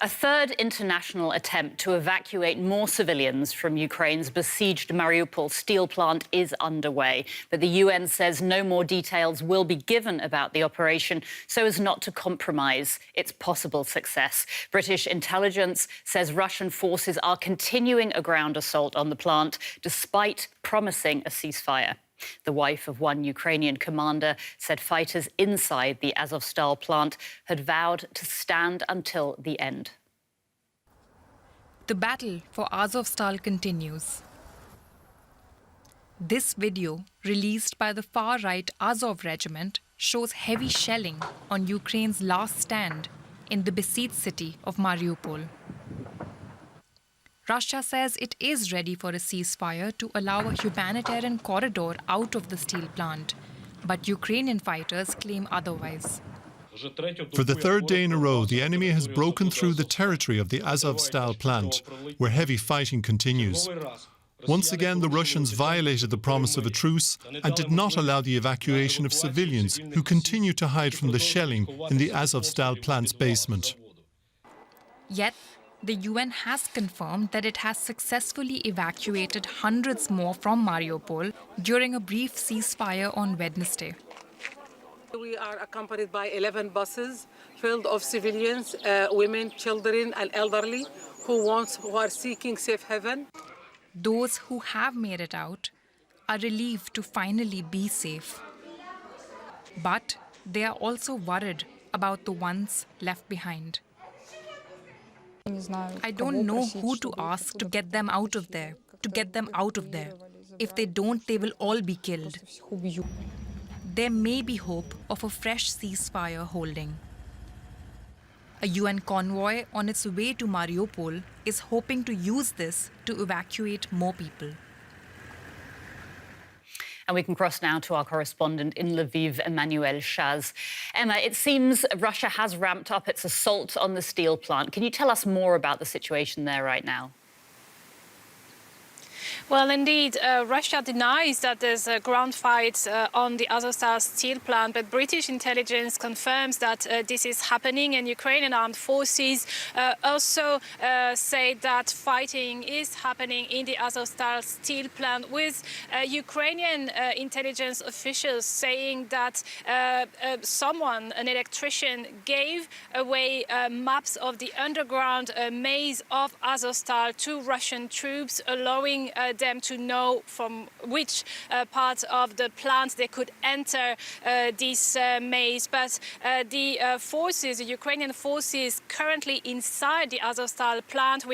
A third international attempt to evacuate more civilians from Ukraine's besieged Mariupol steel plant is underway. But the UN says no more details will be given about the operation so as not to compromise its possible success. British intelligence says Russian forces are continuing a ground assault on the plant despite promising a ceasefire. The wife of one Ukrainian commander said fighters inside the Azovstal plant had vowed to stand until the end. The battle for Azovstal continues. This video, released by the far-right Azov regiment, shows heavy shelling on Ukraine's last stand in the besieged city of Mariupol. Russia says it is ready for a ceasefire to allow a humanitarian corridor out of the steel plant, but Ukrainian fighters claim otherwise. For the third day in a row, the enemy has broken through the territory of the Azovstal plant, where heavy fighting continues. Once again, the Russians violated the promise of a truce and did not allow the evacuation of civilians who continue to hide from the shelling in the Azovstal plant's basement. Yet, the UN has confirmed that it has successfully evacuated hundreds more from Mariupol during a brief ceasefire on Wednesday. We are accompanied by 11 buses filled of civilians, women, children and elderly who are seeking safe haven. Those who have made it out are relieved to finally be safe. But they are also worried about the ones left behind. I don't know who to ask to get them out of there, If they don't, they will all be killed. There may be hope of a fresh ceasefire holding. A UN convoy on its way to Mariupol is hoping to use this to evacuate more people. And we can cross now to our correspondent in Lviv, Emmanuel Shaz. Emma, it seems Russia has ramped up its assault on the steel plant. Can you tell us more about the situation there right now? Well, indeed, Russia denies that there's a ground fight on the Azovstal steel plant, but British intelligence confirms that this is happening, and Ukrainian armed forces also say that fighting is happening in the Azovstal steel plant, with Ukrainian intelligence officials saying that someone, an electrician, gave away maps of the underground maze of Azovstal to Russian troops, allowing them to know from which part of the plant they could enter this maze. But the Ukrainian forces currently inside the Azovstal plant,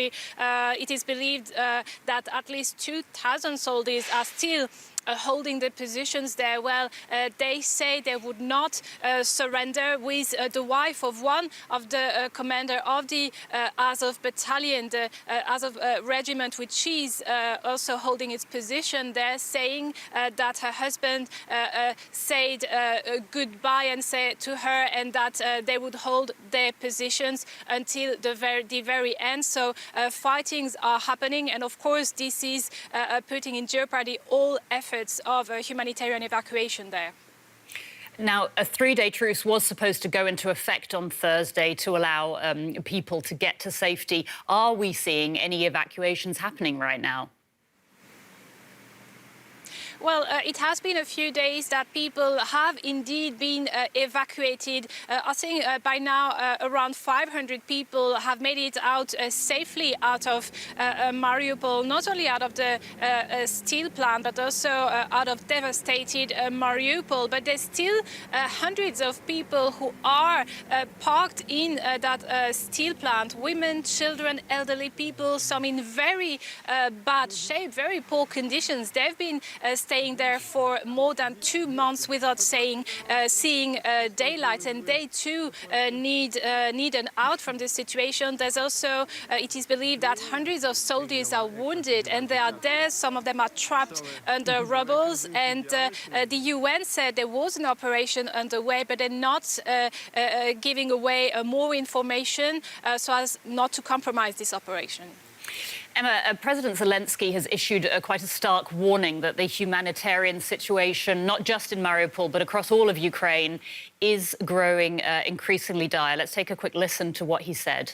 it is believed that at least 2,000 soldiers are still holding the positions there. Well, they say they would not surrender, with the wife of one of the commander of the Azov battalion, the Azov regiment, which is also holding its position there, saying that her husband said goodbye and said to her, and that they would hold their positions until the very end. So fightings are happening, and of course this is putting in jeopardy all efforts of humanitarian evacuation there. Now, a three-day truce was supposed to go into effect on Thursday to allow people to get to safety. Are we seeing any evacuations happening right now? Well, it has been a few days that people have indeed been evacuated. I think by now around 500 people have made it out safely out of Mariupol, not only out of the steel plant, but also out of devastated Mariupol. But there's still hundreds of people who are parked in that steel plant. Women, children, elderly people, some in very bad shape, very poor conditions. They've been staying there for more than 2 months without seeing daylight, and they too need an out from this situation. There's also, it is believed that hundreds of soldiers are wounded, and they are there. Some of them are trapped under rubble, and the UN said there was an operation underway, but they're not giving away more information so as not to compromise this operation. Emma, President Zelensky has issued quite a stark warning that the humanitarian situation, not just in Mariupol, but across all of Ukraine, is growing increasingly dire. Let's take a quick listen to what he said.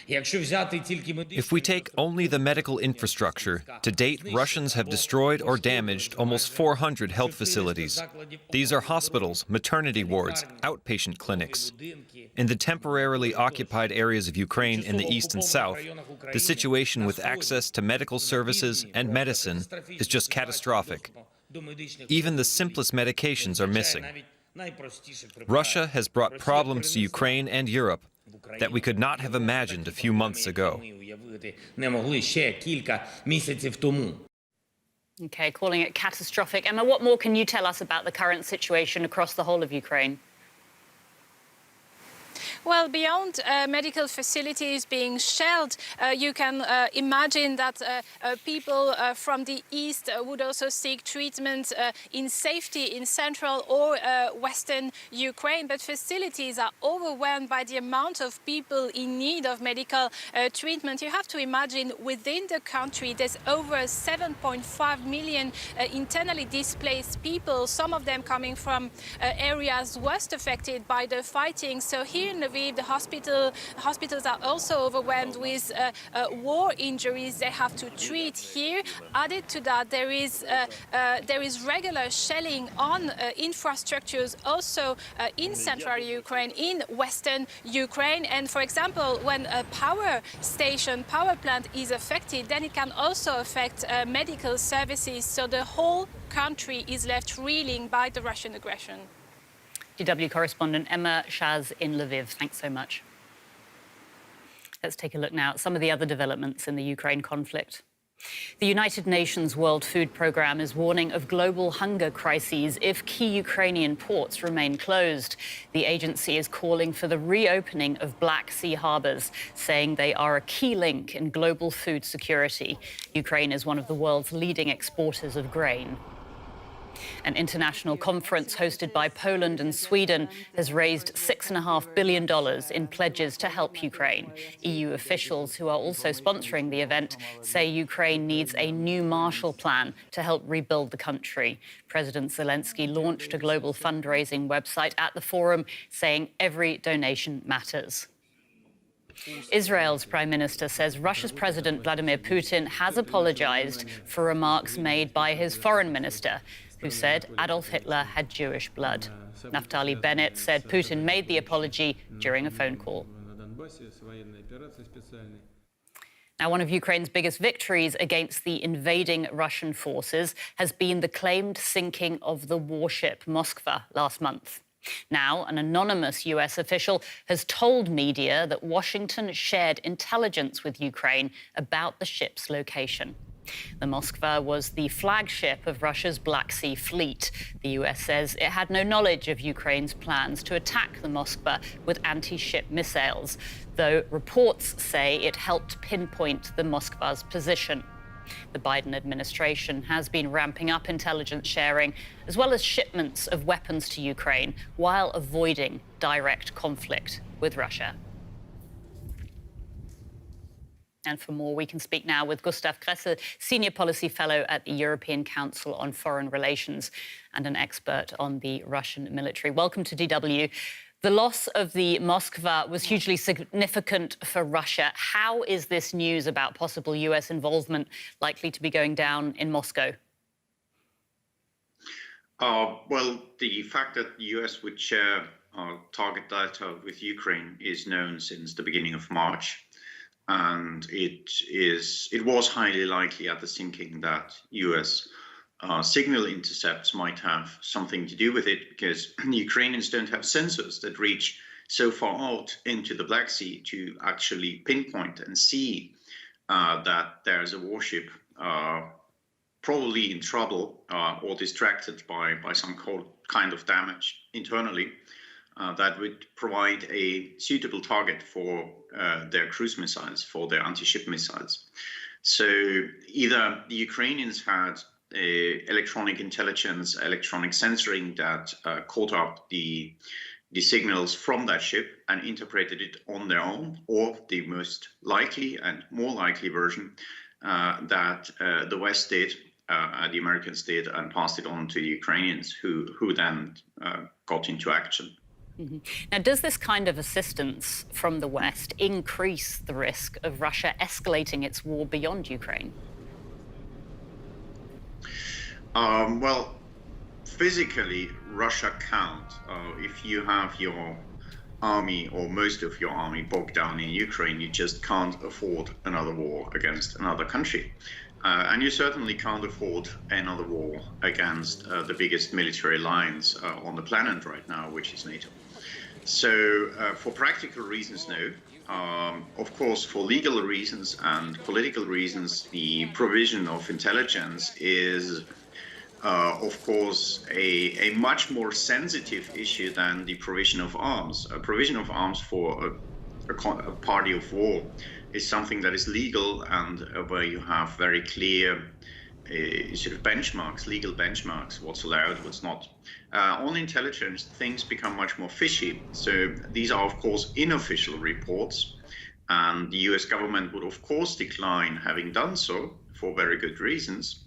If we take only the medical infrastructure, to date, Russians have destroyed or damaged almost 400 health facilities. These are hospitals, maternity wards, outpatient clinics. In the temporarily occupied areas of Ukraine in the east and south, the situation with access to medical services and medicine is just catastrophic. Even the simplest medications are missing. Russia has brought problems to Ukraine and Europe that we could not have imagined a few months ago. Okay, calling it catastrophic. Emma, what more can you tell us about the current situation across the whole of Ukraine? Well, beyond medical facilities being shelled, you can imagine that people from the east would also seek treatment in safety in central or western Ukraine. But facilities are overwhelmed by the amount of people in need of medical treatment. You have to imagine within the country there's over 7.5 million internally displaced people, some of them coming from areas worst affected by the fighting. So here in Lviv, the hospitals are also overwhelmed with war injuries they have to treat here. Added to that, there is regular shelling on infrastructures also in central Ukraine, in western Ukraine. And for example, when a power plant is affected, then it can also affect medical services. So the whole country is left reeling by the Russian aggression. DW correspondent Emma Shaz in Lviv. Thanks so much. Let's take a look now at some of the other developments in the Ukraine conflict. The United Nations World Food Programme is warning of global hunger crises if key Ukrainian ports remain closed. The agency is calling for the reopening of Black Sea harbours, saying they are a key link in global food security. Ukraine is one of the world's leading exporters of grain. An international conference hosted by Poland and Sweden has raised $6.5 billion in pledges to help Ukraine. EU officials, who are also sponsoring the event, say Ukraine needs a new Marshall Plan to help rebuild the country. President Zelensky launched a global fundraising website at the forum, saying every donation matters. Israel's Prime Minister says Russia's President Vladimir Putin has apologized for remarks made by his foreign minister, who said Adolf Hitler had Jewish blood. Naftali Bennett said Putin made the apology during a phone call. Now, one of Ukraine's biggest victories against the invading Russian forces has been the claimed sinking of the warship Moskva last month. Now, an anonymous US official has told media that Washington shared intelligence with Ukraine about the ship's location. The Moskva was the flagship of Russia's Black Sea fleet. The US says it had no knowledge of Ukraine's plans to attack the Moskva with anti-ship missiles, though reports say it helped pinpoint the Moskva's position. The Biden administration has been ramping up intelligence sharing, as well as shipments of weapons to Ukraine, while avoiding direct conflict with Russia. And for more, we can speak now with Gustav Kresse, Senior Policy Fellow at the European Council on Foreign Relations and an expert on the Russian military. Welcome to DW. The loss of the Moskva was hugely significant for Russia. How is this news about possible US involvement likely to be going down in Moscow? Well, the fact that the US would share target data with Ukraine is known since the beginning of March. And it was highly likely at the sinking that US signal intercepts might have something to do with it, because the Ukrainians don't have sensors that reach so far out into the Black Sea to actually pinpoint and see that there's a warship probably in trouble or distracted by some kind of damage internally. That would provide a suitable target for their cruise missiles, for their anti-ship missiles. So either the Ukrainians had electronic intelligence, electronic censoring that caught up the signals from that ship and interpreted it on their own, or the most likely and more likely version that the West did, the Americans did, and passed it on to the Ukrainians, who then got into action. Now, does this kind of assistance from the West increase the risk of Russia escalating its war beyond Ukraine? Well, physically, Russia can't. If you have your army or most of your army bogged down in Ukraine, you just can't afford another war against another country. And you certainly can't afford another war against the biggest military alliance on the planet right now, which is NATO. So for practical reasons, no. Of course, for legal reasons and political reasons, the provision of intelligence is, of course, a much more sensitive issue than the provision of arms. A provision of arms for a party of war is something that is legal and where you have very clear sort of benchmarks, legal benchmarks, what's allowed, what's not. On intelligence, things become much more fishy. So these are, of course, unofficial reports, and the US government would, of course, decline having done so for very good reasons.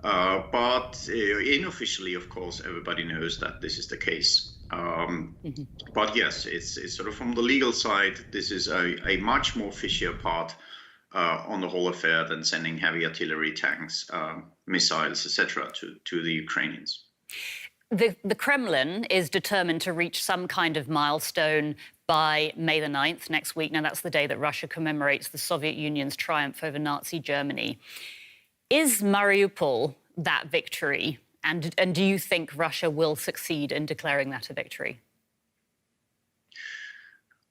But unofficially, of course, everybody knows that this is the case. But yes, it's sort of from the legal side, this is a much more fishier part on the whole affair than sending heavy artillery, tanks, missiles, etc. to the Ukrainians. The Kremlin is determined to reach some kind of milestone by May the 9th, next week. Now, that's the day that Russia commemorates the Soviet Union's triumph over Nazi Germany. Is Mariupol that victory? And do you think Russia will succeed in declaring that a victory?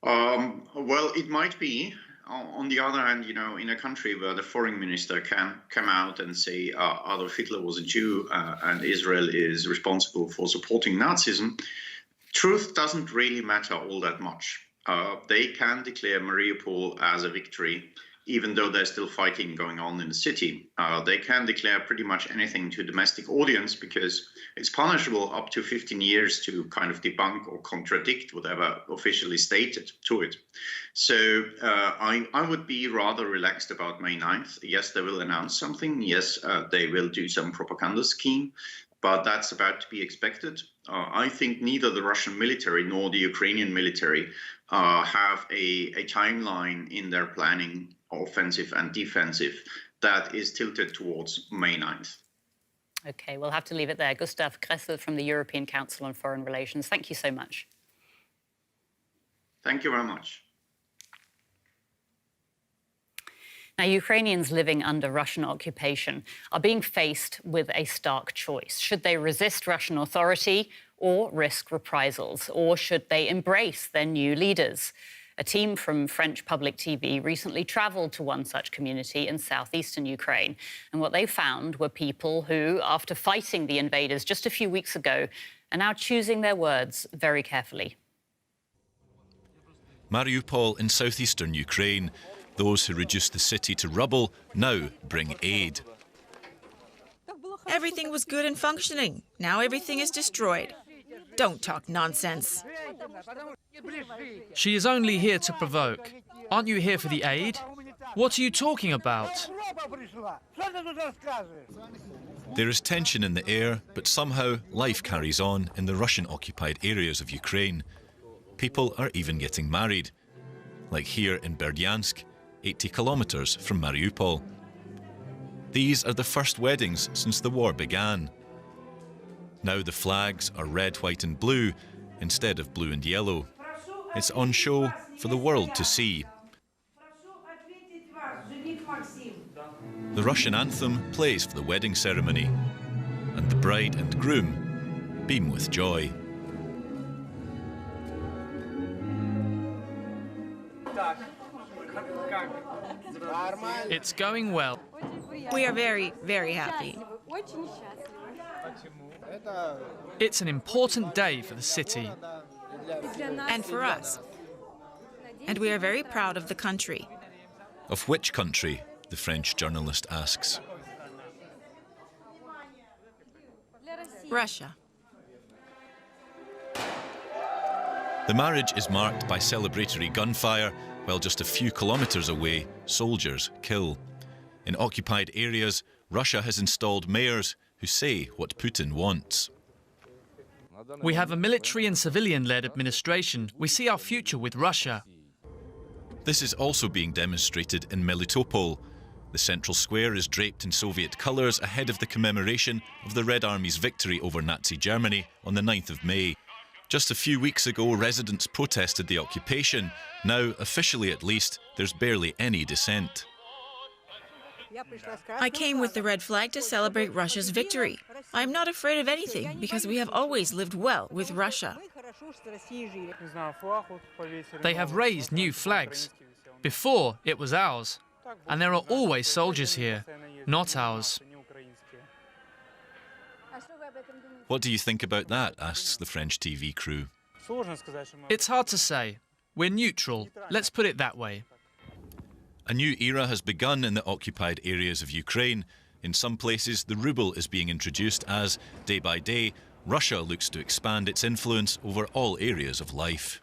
Well, it might be. On the other hand, you know, in a country where the foreign minister can come out and say Adolf Hitler was a Jew and Israel is responsible for supporting Nazism, truth doesn't really matter all that much. They can declare Mariupol as a victory, even though there's still fighting going on in the city. They can declare pretty much anything to a domestic audience because it's punishable up to 15 years to kind of debunk or contradict whatever officially stated to it. So I would be rather relaxed about May 9th. Yes, they will announce something. Yes, they will do some propaganda scheme, but that's about to be expected. I think neither the Russian military nor the Ukrainian military have a timeline in their planning, offensive and defensive, that is tilted towards May 9th. OK, we'll have to leave it there. Gustav Gressel from the European Council on Foreign Relations, thank you so much. Thank you very much. Now, Ukrainians living under Russian occupation are being faced with a stark choice. Should they resist Russian authority or risk reprisals? Or should they embrace their new leaders? A team from French public TV recently travelled to one such community in southeastern Ukraine. And what they found were people who, after fighting the invaders just a few weeks ago, are now choosing their words very carefully. Mariupol in southeastern Ukraine. Those who reduced the city to rubble now bring aid. Everything was good and functioning. Now everything is destroyed. Don't talk nonsense. She is only here to provoke. Aren't you here for the aid? What are you talking about? There is tension in the air, but somehow life carries on in the Russian-occupied areas of Ukraine. People are even getting married, like here in Berdyansk, 80 kilometers from Mariupol. These are the first weddings since the war began. Now the flags are red, white and blue instead of blue and yellow. It's on show for the world to see. The Russian anthem plays for the wedding ceremony, and the bride and groom beam with joy. It's going well. We are very, very happy. It's an important day for the city. And for us. And we are very proud of the country. Of which country? The French journalist asks. Russia. The marriage is marked by celebratory gunfire, while just a few kilometers away, soldiers kill. In occupied areas, Russia has installed mayors who say what Putin wants. We have a military and civilian-led administration. We see our future with Russia. This is also being demonstrated in Melitopol. The central square is draped in Soviet colours ahead of the commemoration of the Red Army's victory over Nazi Germany on the 9th of May. Just a few weeks ago, residents protested the occupation. Now, officially at least, there's barely any dissent. I came with the red flag to celebrate Russia's victory. I'm not afraid of anything because we have always lived well with Russia. They have raised new flags. Before, it was ours. And there are always soldiers here, not ours. What do you think about that? Asks the French TV crew. It's hard to say. We're neutral. Let's put it that way. A new era has begun in the occupied areas of Ukraine. In some places, the ruble is being introduced as, day by day, Russia looks to expand its influence over all areas of life.